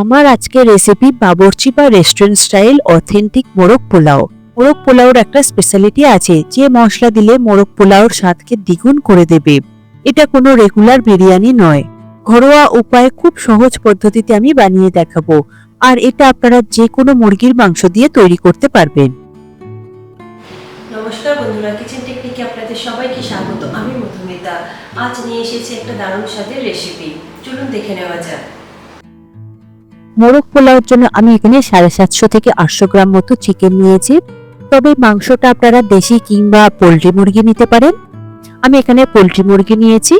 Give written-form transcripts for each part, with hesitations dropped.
আমার আজকে রেসিপি বাবুর্চি বা রেস্টুরেন্ট স্টাইল অথেন্টিক মোরগ পোলাও। মোরগ পোলাওর একটা স্পেশালিটি আছে, যে মশলা দিলে মোরগ পোলাওর স্বাদকে দ্বিগুণ করে দেবে। এটা কোনো রেগুলার বিরিয়ানি নয়, ঘরোয়া উপায়ে খুব সহজ পদ্ধতিতে আমি বানিয়ে দেখাবো। আর এটা আপনারা যে কোনো মুরগির মাংস দিয়ে তৈরি করতে পারবেন। নমস্কার বন্ধুরা, কিচেন টেকনিকে আপনাদের সবাইকে স্বাগত। আমি মধুমিতা। আজ নিয়ে এসেছি একটা দারুণ স্বাদের রেসিপি, চলুন দেখে নেওয়া যাক। মোরগ পোলাওর জন্য আমি এখানে 750 থেকে 800 গ্রাম মতো চিকেন নিয়েছি। তবে মাংসটা আপনারা দেশি কিংবা পোলট্রি মুরগি নিতে পারেন। আমি এখানে পোলট্রি মুরগি নিয়েছি।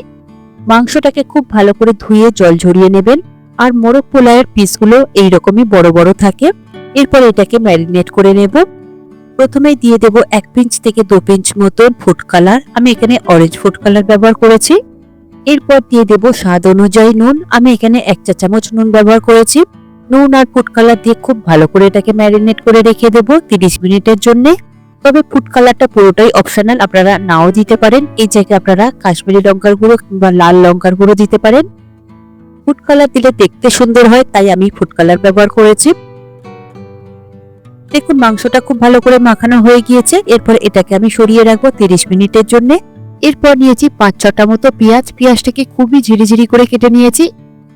মাংসটাকে খুব ভালো করে ধুয়ে জল ঝরিয়ে নেবেন। আর মোরগ পোলাওয়ের পিসগুলো এইরকমই বড় বড় থাকে। এরপর এটাকে ম্যারিনেট করে নেব। প্রথমেই দিয়ে দেব 1 পিঞ্চ থেকে 2 পিঞ্চ মতন ফুড কালার। আমি এখানে অরেঞ্জ ফুড কালার ব্যবহার করেছি। এরপর দিয়ে দেব স্বাদ অনুযায়ী নুন। আমি এখানে 1 চা চামচ নুন ব্যবহার করেছি। নুন আর ফুড কালার দিয়ে খুব ভালো করে এটাকে ম্যারিনেট করে রেখে দেব 30 মিনিটের জন্য। তবে ফুড কালারটা পুরোটাই অপশনাল, আপনারা নাও দিতে পারেন। এই জায়গায় আপনারা কাশ্মীরি লঙ্কার গুঁড়ো কিংবা লাল লঙ্কার গুঁড়ো দিতে পারেন। ফুড কালার দিলে দেখতে সুন্দর হয়, তাই আমি ফুড কালার ব্যবহার করেছি। দেখুন মাংসটা খুব ভালো করে মাখানো হয়ে গিয়েছে। এরপর এটাকে আমি সরিয়ে রাখবো 30 মিনিটের জন্য। এরপর নিয়েছি 5-6টা মতো পেঁয়াজ। পেঁয়াজটাকে খুবই ঝিরিঝিরি করে কেটে নিয়েছি।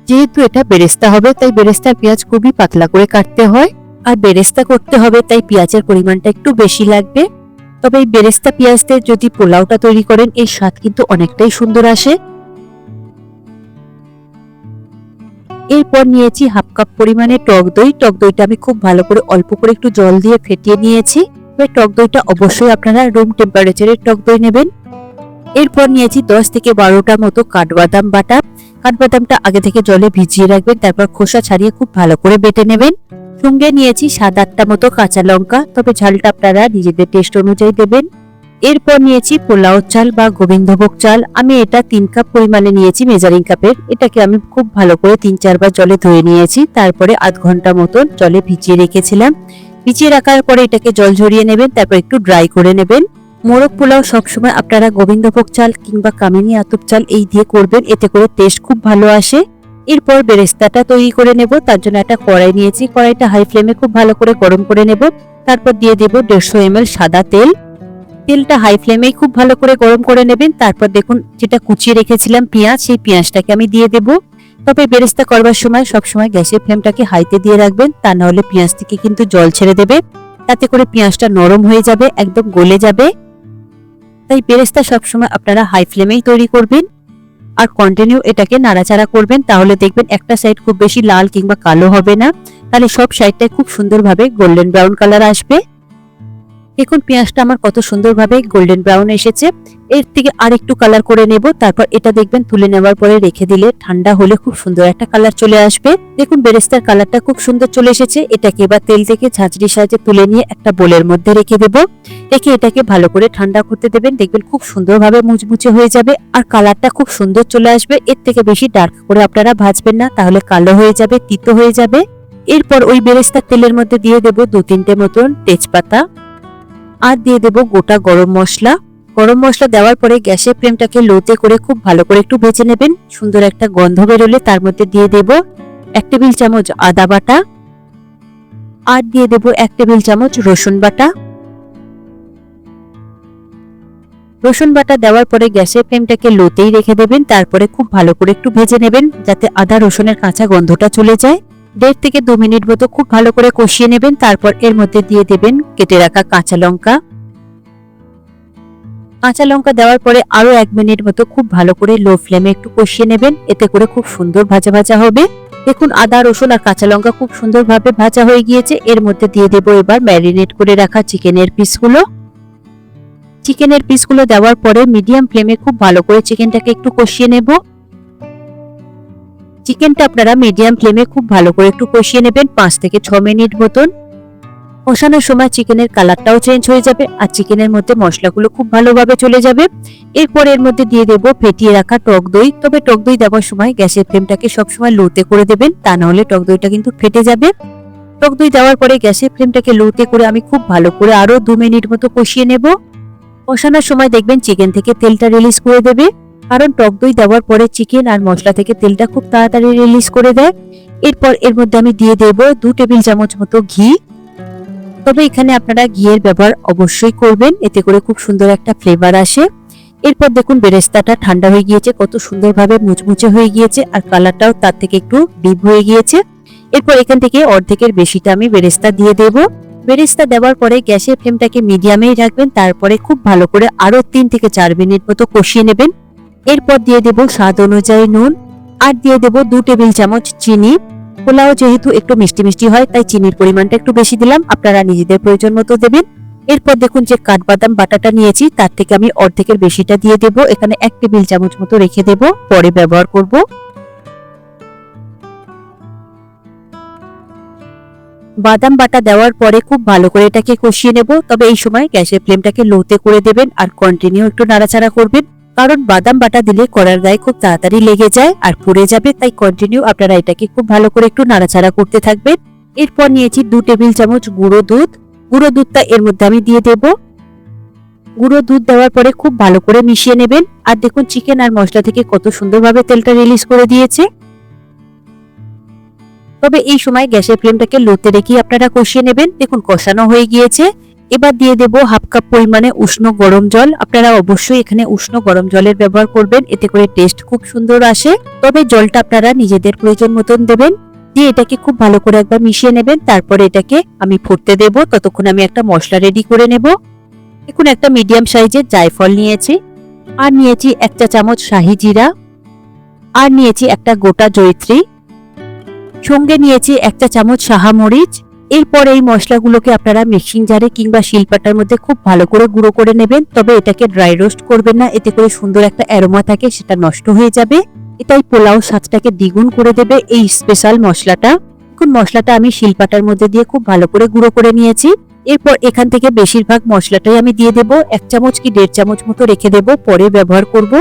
যেহেতু এটা বেরেস্তা হবে, তাই বেরেস্তার পেঁয়াজ খুবই পাতলা করে কাটতে হয়। আর বেরেস্তা করতে হবে, তাই পেঁয়াজের পরিমাণটা একটু বেশি লাগবে। তবে এই বেরেস্তা পেঁয়াজ দিয়ে যদি পোলাওটা তৈরি করেন, এর স্বাদ কিন্তু অনেকটাই সুন্দর আসে। এরপর নিয়েছি 1/2 কাপ পরিমাণে টক দই। টক দইটা আমি খুব ভালো করে অল্প করে একটু জল দিয়ে ফেটিয়ে নিয়েছি। টক দইটা অবশ্যই আপনারা রুম টেম্পারেচারের টক দই নেবেন। এরপর নিয়েছি 10 থেকে 12টা মতো কাঠবাদাম বাটা। কাঠবাদামটা আগে থেকে জলে ভিজিয়ে রাখবেন, তারপর খোসা ছাড়িয়ে খুব ভালো করে বেটে নেবেন। সঙ্গে নিয়েছি 7-8টা মতো কাঁচা লঙ্কা, তবে ঝালটা আপনারা নিজেদের টেস্ট অনুযায়ী দেবেন। এরপর নিয়েছি পোলাও চাল বা গোবিন্দভোগ চাল। আমি এটা 3 কাপ পরিমাণে নিয়েছি মেজারিং কাপের। এটাকে আমি খুব ভালো করে 3-4 বার জলে ধুয়ে নিয়েছি। তারপরে আধ ঘন্টা মতন জলে ভিজিয়ে রেখেছিলাম। ভিজিয়ে রাখার পরে এটাকে জল ঝরিয়ে নেবেন, তারপর একটু ড্রাই করে নেবেন। মোরগ পোলাও সবসময় আপনারা গোবিন্দভোগ চাল কিংবা কামিনী আতপ চাল এই দিয়ে করবেন, এতে করে টেস্ট খুব ভালো আসে। এরপর বেরেস্তাটা তৈরি করে নেব। তার জন্য একটা কড়াই নিয়েছি। কড়াইটা হাই ফ্লেমে খুব ভালো করে গরম করে নেব। তারপর দিয়ে দেব 150 ml সাদা তেল। তেলটা হাই ফ্লেমেই খুব ভালো করে গরম করে নেবেন। তারপর দেখুন যেটা কুচিয়ে রেখেছিলাম পেঁয়াজ, সেই পেঁয়াজটাকে আমি দিয়ে দেব। তবে বেরেস্তা করবার সময় সবসময় গ্যাসের ফ্লেমটাকে হাইতে দিয়ে রাখবেন, তা না হলে পেঁয়াজ থেকে কিন্তু জল ছেড়ে দেবে। তাতে করে পেঁয়াজটা নরম হয়ে যাবে, একদম গলে যাবে। তাই বেরেস্তা সবসময় আপনারা হাই ফ্লেমেই তৈরি করবেন। আর কন্টিনিউ এটাকে নাড়াচাড়া করবেন, তাহলে দেখবেন একটা সাইড খুব বেশি লাল কিংবা কালো হবে না। তাহলে সব সাইডটাই খুব সুন্দরভাবে গোল্ডেন ব্রাউন কালার আসবে। দেখুন পেঁয়াজটা আমার কত সুন্দরভাবে গোল্ডেন ব্রাউন এসেছে। এর থেকে আর একটু কালার করে নেব। তারপর এটা দেখবেন তুলে নেওয়ার পরে রেখে দিলে ঠান্ডা হলে খুব সুন্দর একটা কালার চলে আসবে। দেখুন বেরেস্তার কালারটা খুব সুন্দর চলে এসেছে। এটাকে এবার তেল থেকে ঝাঁঝরির সাহায্যে তুলে নিয়ে একটা বোলের মধ্যে রেখে দেব। রেখে এটাকে ভালো করে ঠান্ডা করতে দেবেন। দেখবেন খুব সুন্দরভাবে মুচমুচে হয়ে যাবে আর কালারটা খুব সুন্দর চলে আসবে। এর থেকে বেশি ডার্ক করে আপনারা ভাজবেন না, তাহলে কালো হয়ে যাবে, তিতো হয়ে যাবে। এরপর ওই বেরেস্তার তেলের মধ্যে দিয়ে দেব 2-3টে মতন তেজপাতা। আর দিয়ে দেব গোটা গরম মশলা। গরম মশলা দেওয়ার পরে গ্যাসের ফ্লেমটাকে লোতে করে খুব ভালো করে একটু ভেজে নেবেন। সুন্দর একটা গন্ধ বেরোলে তার মধ্যে দিয়ে দেব 1 টেবিল চামচ আদা বাটা। আর দিয়ে দেব 1 টেবিল চামচ রসুন বাটা। রসুন বাটা দেওয়ার পরে গ্যাসের ফ্লেমটাকে লোতেই রেখে দেবেন। তারপরে খুব ভালো করে একটু ভেজে নেবেন, যাতে আদা রসুনের কাঁচা গন্ধটা চলে যায়। 1.5 থেকে 2 মিনিট মতো খুব ভালো করে কষিয়ে নেবেন। তারপর এর মধ্যে দিয়ে দেবেন কেটে রাখা কাঁচা লঙ্কা। কাঁচা লঙ্কা দেওয়ার পরে আরো 1 মিনিট মতো খুব ভালো করে লো ফ্লেমে একটু কষিয়ে নেবেন, এতে করে খুব সুন্দর ভাজা ভাজা হবে। দেখুন আদা রসুন আর কাঁচা লঙ্কা খুব সুন্দরভাবে ভাজা হয়ে গিয়েছে। এর মধ্যে দিয়ে দেব এবার ম্যারিনেট করে রাখা চিকেনের পিসগুলো। চিকেনের পিসগুলো দেওয়ার পরে মিডিয়াম ফ্লেমে খুব ভালো করে চিকেনটাকে একটু কষিয়ে নেব। চিকেনটা আপনারা মিডিয়াম ফ্লেমে খুব ভালো করে একটু কষিয়ে নেবেন 5 থেকে 6 মিনিট মতন। কষানোর সময় চিকেনের কালারটাও চেঞ্জ হয়ে যাবে আর চিকেনের মধ্যে মশলাগুলো খুব ভালোভাবে চলে যাবে। এরপর এর মধ্যে দিয়ে দেব ফেটিয়ে রাখা টক দই। তবে টক দই দেওয়ার সময় গ্যাসের ফ্লেমটাকে সবসময় লোতে করে দেবেন, তা না হলে টক দইটা কিন্তু ফেটে যাবে। টক দই দেওয়ার পরে গ্যাসের ফ্লেমটাকে লোতে করে আমি খুব ভালো করে আরো 2 মিনিট মতো কষিয়ে নেব। কষানোর সময় দেখবেন চিকেন থেকে তেলটা রিলিজ করে দেবে। কারণ টক দই দেওয়ার পরে চিকেন আর মশলা থেকে তেলটা খুব তাড়াতাড়ি রিলিজ করে দেয়। এরপর এর মধ্যে আমি দিয়ে দেব 2 টেবিল চামচ মতো ঘি। তবে এখানে আপনারা ঘিয়ের ব্যবহার অবশ্যই করবেন, এতে করে খুব সুন্দর একটা ফ্লেভার আসে। এরপর দেখুন বেরেস্তাটা ঠান্ডা হয়ে গিয়েছে, কত সুন্দরভাবে মুচমুচে হয়ে গিয়েছে আর কালারটাও তার থেকে একটু ডিপ হয়ে গিয়েছে। এরপর এখান থেকে অর্ধেকের বেশিটা আমি বেরেস্তা দিয়ে দেব। বেরেস্তা দেওয়ার পরে গ্যাসের ফ্লেমটাকে মিডিয়ামেই রাখবেন, তারপরে খুব ভালো করে আরো 3 থেকে 4 মিনিট মতো কষিয়ে নেবেন। এরপর দিয়ে দেব স্বাদ অনুযায়ী নুন আর দিয়ে দেব 2 টেবিল চামচ চিনি। পোলাও যেহেতু একটু মিষ্টি মিষ্টি হয় তাই চিনির পরিমাণটা একটু বেশি দিলাম, আপনারা নিজেদের প্রয়োজন মতো দেবেন। এরপর দেখুন যে কাঠবাদাম বাটাটা নিয়েছি তার থেকে আমি অর্ধেকের বেশিটা দিয়ে দেব, এখানে 1 টেবিল চামচ মতো রেখে দেব, পরে ব্যবহার করব। বাদাম বাটা দেওয়ার পরে খুব ভালো করে এটাকে কষিয়ে নেব, তবে এই সময় গ্যাসের ফ্লেমটাকে লোতে করে দেবেন আর কন্টিনিউ একটু নাড়াচাড়া করবেন, কারণ বাদাম বাটা দিলে কড়ার গায়ে খুব তাড়াতাড়ি লেগে যায় আর পুড়ে যাবে, তাই কন্টিনিউ আপনারা এটাকে খুব ভালো করে একটু নাড়াচাড়া করতে থাকবেন। এরপর নিয়েছি 2 টেবিল চামচ গুঁড়ো দুধ। গুঁড়ো দুধটা এর মধ্যে আমি দিয়ে দেব। গুঁড়ো দুধ দেওয়ার পরে খুব ভালো করে মিশিয়ে নেবেন। আর দেখুন চিকেন আর মশলা থেকে কত সুন্দরভাবে তেলটা রিলিজ করে দিয়েছে। তবে এই সময় গ্যাসের ফ্লেমটাকে লোতে রেখে আপনারা কষিয়ে নেবেন। দেখুন কষানো হয়ে গিয়েছে। এবার দিয়ে দেব 1/2 কাপ পরিমাণে উষ্ণ গরম জল। আপনারা অবশ্যই এখানে উষ্ণ গরম জলের ব্যবহার করবেন, এতে করে টেস্ট খুব সুন্দর আসে। তবে জলটা আপনারা নিজেদের প্রয়োজন মতন দেবেন। দিয়ে এটাকে খুব ভালো করে একবার মিশিয়ে নেবেন, তারপরে এটাকে আমি ফুটতে দেব। ততক্ষণ আমি একটা মশলা রেডি করে নেব। এখন একটা মিডিয়াম সাইজের জায়ফল নিয়েছি, আর নিয়েছি 1 চা চামচ শাহি জিরা, আর নিয়েছি একটা গোটা জয়িত্রী, সঙ্গে নিয়েছি 1 চা চামচ সাহা মরিচ। এরপর এই মশলাগুলোকে আপনারা মিক্সিং জারে কিংবা শিলপাটার মধ্যে খুব ভালো করে গুঁড়ো করে নেবেন। তবে এটাকে ড্রাই রোস্ট করবেন না, এতে করে সুন্দর একটা অ্যারোমা থাকে, সেটা নষ্ট হয়ে যাবে। এটাই পোলাও স্বাদটাকে দ্বিগুণ করে দেবে এই স্পেশাল মশলাটা। এখন মশলাটা আমি শিলপাটার মধ্যে দিয়ে খুব ভালো করে গুঁড়ো করে নিয়েছি। এরপর এখান থেকে বেশিরভাগ মশলাটাই আমি দিয়ে দেব, 1 চামচ কি 1.5 চামচ মতো রেখে দেব, পরে ব্যবহার করব।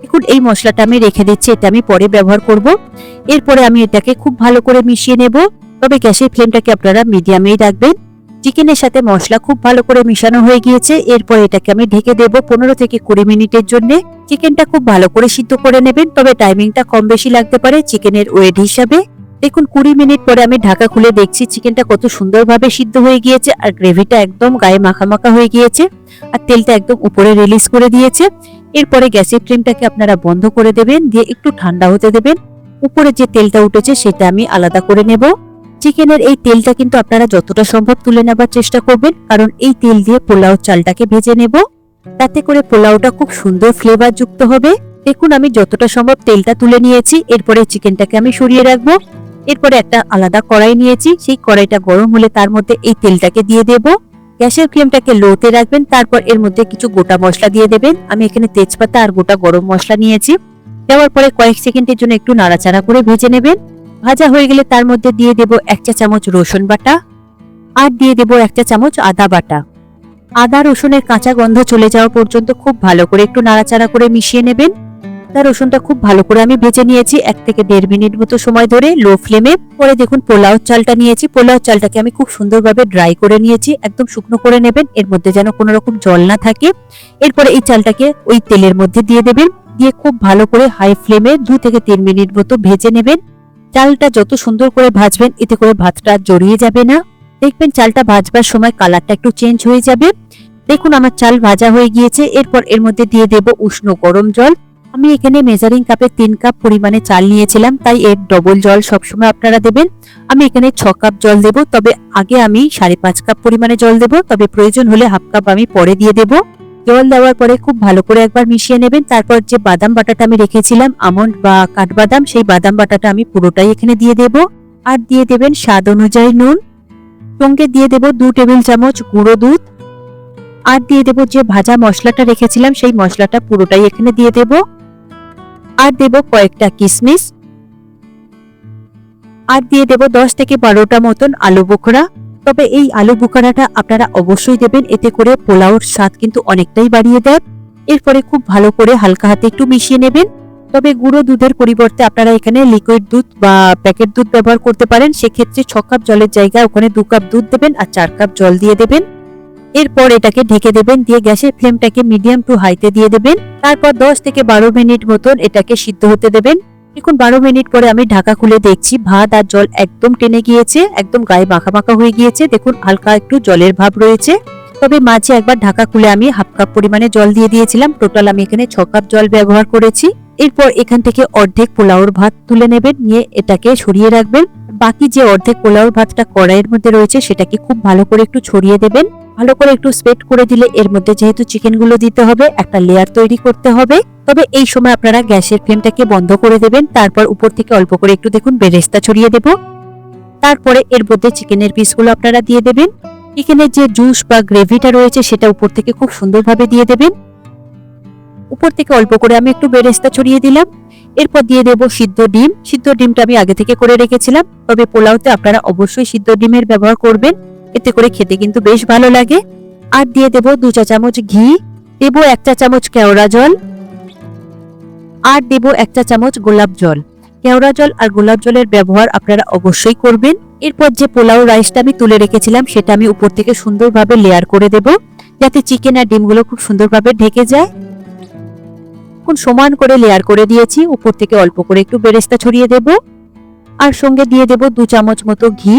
এখন এই মশলাটা আমি রেখে দিচ্ছি, এটা আমি পরে ব্যবহার করব। এরপরে আমি এটাকে খুব ভালো করে মিশিয়ে নেব, তবে গ্যাসের ফ্লেমটাকে আপনারা মিডিয়ামেই রাখবেন। চিকেনের সাথে মশলা খুব ভালো করে মিশানো হয়ে গিয়েছে। এরপর এটাকে আমি ঢেকে দেব 15 থেকে 20 মিনিটের জন্য। চিকেনটা খুব ভালো করে সিদ্ধ করে নেবেন, তবে টাইমিংটা কম বেশি লাগতে পারে চিকেনের ওয়েট হিসাবে। দেখুন 20 মিনিট পরে আমি ঢাকা খুলে দেখছি চিকেনটা কত সুন্দরভাবে সিদ্ধ হয়ে গিয়েছে আর গ্রেভিটা একদম গায়ে মাখামাখা হয়ে গিয়েছে আর তেলটা একদম উপরে রিলিজ করে দিয়েছে। এরপরে গ্যাসের ফ্লেমটাকে আপনারা বন্ধ করে দেবেন, দিয়ে একটু ঠান্ডা হতে দেবেন। উপরে যে তেলটা উঠেছে সেটা আমি আলাদা করে নেব। চিকেনের এই তেলটা কিন্তু আপনারা যতটা সম্ভব তুলে নেবার চেষ্টা করবেন, কারণ এই তেল দিয়ে পোলাও চালটাকে ভেজে নেব, তাতে করে পোলাওটা খুব সুন্দর ফ্লেভার যুক্ত হবে। দেখুন আমি যতটা সম্ভব তেলটা তুলে নিয়েছি। এরপরে চিকেনটাকে আমি সরিয়ে রাখবো। এরপরে একটা আলাদা কড়াই নিয়েছি, সেই কড়াইটা গরম হলে তার মধ্যে এই তেলটাকে দিয়ে দেব। গ্যাসের ফ্লেমটাকে লোতে রাখবেন, তারপর এর মধ্যে কিছু গোটা মশলা দিয়ে দেবেন। আমি এখানে তেজপাতা আর গোটা গরম মশলা নিয়েছি। দেওয়ার পরে কয়েক সেকেন্ডের জন্য একটু নাড়াচাড়া করে ভেজে নেবেন। ভাজা হয়ে গেলে তার মধ্যে দিয়ে দেব 1 চা চামচ রসুন বাটা, আর দিয়ে দেব 1 চা চামচ আদা বাটা। আদা রসুনের কাঁচা গন্ধ চলে যাওয়া পর্যন্ত খুব ভালো করে একটু নাড়াচাড়া করে মিশিয়ে নেবেন। আদা রসুনটা খুব ভালো করে আমি ভেজে নিয়েছি 1 থেকে 1.5 মিনিট মতো সময় ধরে লো ফ্লেমে। পরে দেখুন পোলাও চালটা নিয়েছি, পোলাও চালটাকে আমি খুব সুন্দরভাবে ড্রাই করে নিয়েছি, একদম শুকনো করে নেবেন, এর মধ্যে যেন কোনো রকম জল না থাকে। এরপরে এই চালটাকে ওই তেলের মধ্যে দিয়ে দেবেন, দিয়ে খুব ভালো করে হাই ফ্লেমে 2 থেকে 3 মিনিট মতো ভেজে নেবেন। চালটা যত সুন্দর করে ভাজবেন এতে করে ভাতটা জড়িয়ে যাবে না। দেখবেন চালটা ভাজবার সময় কালারটা একটু চেঞ্জ হয়ে যাবে। দেখুন আমার চাল ভাজা হয়ে গিয়েছে। এরপর এর মধ্যে দিয়ে দেব উষ্ণ গরম জল। আমি এখানে মেজারিং কাপে 3 কাপ পরিমাণে চাল নিয়েছিলাম, তাই এর ডবল জল সবসময় আপনারা দেবেন। আমি এখানে 6 কাপ জল দেব, তবে আগে আমি 5.5 কাপ পরিমাণে জল দেব, তবে প্রয়োজন হলে 1/2 কাপ আমি পরে দিয়ে দেব। জল দেওয়ার পরে খুব ভালো করে একবার মিশিয়ে নেবেন। তারপর যে বাদাম বাটাটা আমি রেখেছিলাম, আমন্ড বা কাঠবাদাম, সেই বাদাম বাটাটা আমি পুরোটাই এখানে দিয়ে দেব। আর দিয়ে দেবেন স্বাদ অনুযায়ী নুন, সঙ্গে দিয়ে দেব 2 টেবিল চামচ গুঁড়ো দুধ, আর দিয়ে দেব যে ভাজা মশলাটা রেখেছিলাম সেই মশলাটা পুরোটাই এখানে দিয়ে দেব। আর দেব কয়েকটা কিশমিশ, আর দিয়ে দেব 10 থেকে 12টা মতন আলু বোখরা। তবে এই আলু বোখরাটা আপনারা অবশ্যই দেবেন, এতে করে পোলাওর স্বাদ কিন্তু অনেকটাই বাড়িয়ে দেয়। এরপরে খুব ভালো করে হালকা হাতে একটু মিশিয়ে নেবেন। তবে গুঁড়ো দুধের পরিবর্তে আপনারা এখানে লিকুইড দুধ বা প্যাকেট দুধ ব্যবহার করতে পারেন। সেক্ষেত্রে 6 কাপ জলের জায়গায় ওখানে 2 কাপ দুধ দেবেন আর 4 কাপ জল দিয়ে দেবেন। এরপর এটাকে ঢেকে দেবেন, দিয়ে গ্যাসের ফ্লেমটাকে মিডিয়াম টু হাইতে দিয়ে দেবেন। তারপর 10 থেকে 12 মিনিট মতন এটাকে সিদ্ধ হতে দেবেন। দেখুন 12 মিনিট পরে আমি ঢাকা খুলে দেখছি ভাত আর জল একদম টেনে গিয়েছে, একদম গায়ে মাখা মাখা হয়ে গিয়েছে। দেখুন হালকা একটু জলের ভাব রয়েছে। তবে মাঝে একবার ঢাকা খুলে আমি হাফ কাপ পরিমাণে জল দিয়ে দিয়েছিলাম। টোটাল আমি এখানে 6 কাপ জল ব্যবহার করেছি। এরপর এখান থেকে অর্ধেক পোলাওর ভাত তুলে নেবেন, নিয়ে এটাকে ছড়িয়ে রাখবেন। বাকি যে অর্ধেক পোলাওর ভাতটা কড়াইয়ের মধ্যে রয়েছে সেটাকে খুব ভালো করে একটু ছড়িয়ে দেবেন। ভালো করে একটু স্প্রেড করে দিলে এর মধ্যে যেহেতু চিকেন গুলো দিতে হবে, একটা লেয়ার তৈরি করতে হবে। তবে এই সময় আপনারা গ্যাসের ফ্লেমটাকে বন্ধ করে দেবেন। তারপর উপর থেকে অল্প করে একটু দেখুন বেরেস্তা ছড়িয়ে দেব। তারপরে এর মধ্যে চিকেনের পিসগুলো আপনারা দিয়ে দেবেন। চিকেনের যে জুস বা গ্রেভিটা রয়েছে সেটা উপর থেকে খুব সুন্দরভাবে দিয়ে দেবেন। উপর থেকে অল্প করে আমি একটু বেরেস্তা ছড়িয়ে দিলাম। এরপর দিয়ে দেব সিদ্ধ ডিম। সিদ্ধ ডিমটা আমি আগে থেকে করে রেখেছিলাম, তবে পোলাওতে আপনারা অবশ্যই সিদ্ধ ডিমের ব্যবহার করবেন, এতে করে খেতে কিন্তু বেশ ভালো লাগে। আর দিয়ে দেব 2 চা চামচ ঘি, দেব 1 চা চামচ কেওড়া জল, আর দেব 1 চা চামচ গোলাপ জল। কেওড়া জল আর গোলাপ জলের ব্যবহার আপনারা অবশ্যই করবেন। এরপর যে পোলাও রাইসটা আমি তুলে রেখেছিলাম সেটা আমি উপর থেকে সুন্দরভাবে লেয়ার করে দেব, যাতে চিকেন আর ডিমগুলো খুব সুন্দরভাবে ঢেকে যায়। এখন সমান করে লেয়ার করে দিয়েছি। উপর থেকে অল্প করে একটু বেরেস্তা ছড়িয়ে দেব, আর সঙ্গে দিয়ে দেব 2 চামচ মতো ঘি।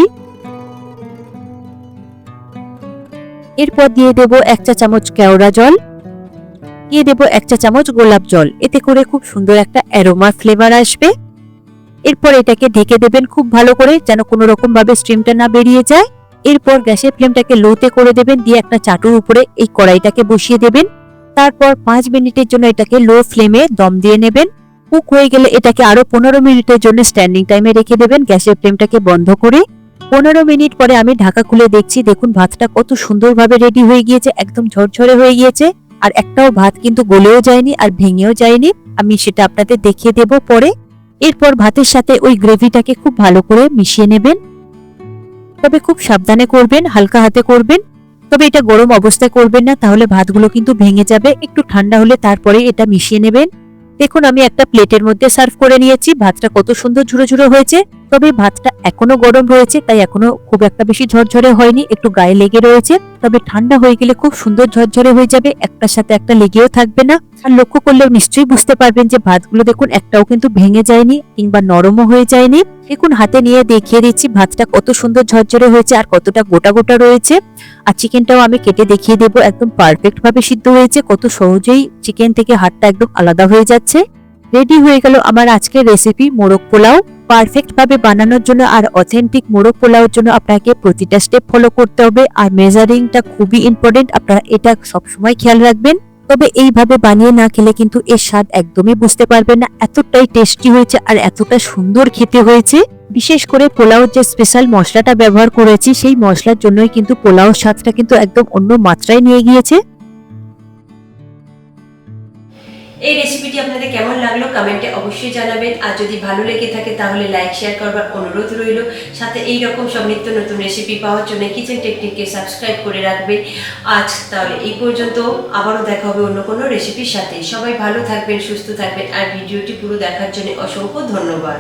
এরপর দিয়ে দেব 1 চা চামচ কেওড়া জল, দিয়ে দেব 1 চা চামচ গোলাপ জল। এতে করে খুব সুন্দর একটা অ্যারোমা ফ্লেভার আসবে। এরপর এটাকে ঢেকে দেবেন খুব ভালো করে, যেন কোনো রকম ভাবে স্টিমটা না বেরিয়ে যায়। এরপর গ্যাসের ফ্লেমটাকে লোতে করে দেবেন, দিয়ে একটা চাটুর উপরে এই কড়াইটাকে বসিয়ে দেবেন। তারপর 5 মিনিটের জন্য এটাকে লো ফ্লেমে দম দিয়ে নেবেন। কুক হয়ে গেলে এটাকে আরো 15 মিনিটের জন্য স্ট্যান্ডিং টাইমে রেখে দেবেন গ্যাসের ফ্লেমটাকে বন্ধ করে। 15 মিনিট পরে আমি ঢাকা খুলে দেখছি, দেখুন ভাতটা কত সুন্দরভাবে রেডি হয়ে গিয়েছে, একদম ঝরঝরে হয়ে গিয়েছে। আর একটাও ভাত কিন্তু গলেও যায়নি আর ভেঙেও যায়নি। আমি সেটা আপনাদের দেখিয়ে দেব পরে। এরপর ভাতের সাথে ওই গ্রেভিটাকে খুব ভালো করে মিশিয়ে নেবেন, তবে খুব সাবধানে করবেন, হালকা হাতে করবেন। তবে এটা গরম অবস্থায় করবেন না, তাহলে ভাতগুলো কিন্তু ভেঙে যাবে। একটু ঠান্ডা হলে তারপরে এটা মিশিয়ে নেবেন। দেখুন আমি একটা প্লেটের মধ্যে সার্ভ করে নিয়েছি। ভাতটা কত সুন্দর ঝুরো ঝুরো হয়েছে। তবে ভাতটা এখনো গরম রয়েছে, তাই এখনো খুব একটা বেশি ঝরঝরে হয়নি, একটু গায়ে লেগে রয়েছে। তবে ঠান্ডা হয়ে গেলে খুব সুন্দর ঝরঝরে হয়ে যাবে, একটার সাথে একটা লেগেও থাকবে না। আর লক্ষ্য করলেও নিশ্চয়ই বুঝতে পারবেন যে ভাতগুলো দেখুন একটাও কিন্তু ভেঙে যায়নি কিংবা নরমও হয়ে যায়নি। দেখুন হাতে নিয়ে দেখিয়ে দিচ্ছি ভাতটা কত সুন্দর ঝরঝরে হয়েছে আর কতটা গোটা গোটা রয়েছে। আর চিকেনটাও আমি কেটে দেখিয়ে দেবো, একদম পারফেক্ট ভাবে সিদ্ধ হয়েছে। কত সহজেই চিকেন থেকে হাড়টা একদম আলাদা হয়ে যাচ্ছে। রেডি হয়ে গেল আমার আজকের রেসিপি মোরগ পোলাও। পারফেক্ট ভাবে বানানোর জন্য আর অথেন্টিক মোরগ পোলাওর জন্য আপনাকে প্রতিটা স্টেপ ফলো করতে হবে, আর মেজারিংটা খুবই ইম্পর্টেন্ট। আপনারা এটা সবসময় খেয়াল রাখবেন। তবে এইভাবে বানিয়ে না খেলে কিন্তু এর স্বাদ একদমই বুঝতে পারবেন না। এতটাই টেস্টি হয়েছে আর এতটা সুন্দর খেতে হয়েছে। বিশেষ করে পোলাওর যে স্পেশাল মশলাটা ব্যবহার করেছি সেই মশলার জন্যই কিন্তু পোলাওর স্বাদটা কিন্তু একদম অন্য মাত্রায় নিয়ে গিয়েছে। এই রেসিপিটি আপনাদের কেমন লাগলো কমেন্টে অবশ্যই জানাবেন। আর যদি ভালো লেগে থাকে তাহলে লাইক শেয়ার করবার অনুরোধ রইল। সাথে এই রকম সব নিত্য নতুন রেসিপি পাওয়ার জন্য কিচেন টেকনিককে সাবস্ক্রাইব করে রাখবেন। আজ তাহলে এই পর্যন্ত, আবারও দেখা হবে অন্য কোনো রেসিপির সাথে। সবাই ভালো থাকবেন, সুস্থ থাকবেন, আর ভিডিওটি পুরো দেখার জন্য অসংখ্য ধন্যবাদ।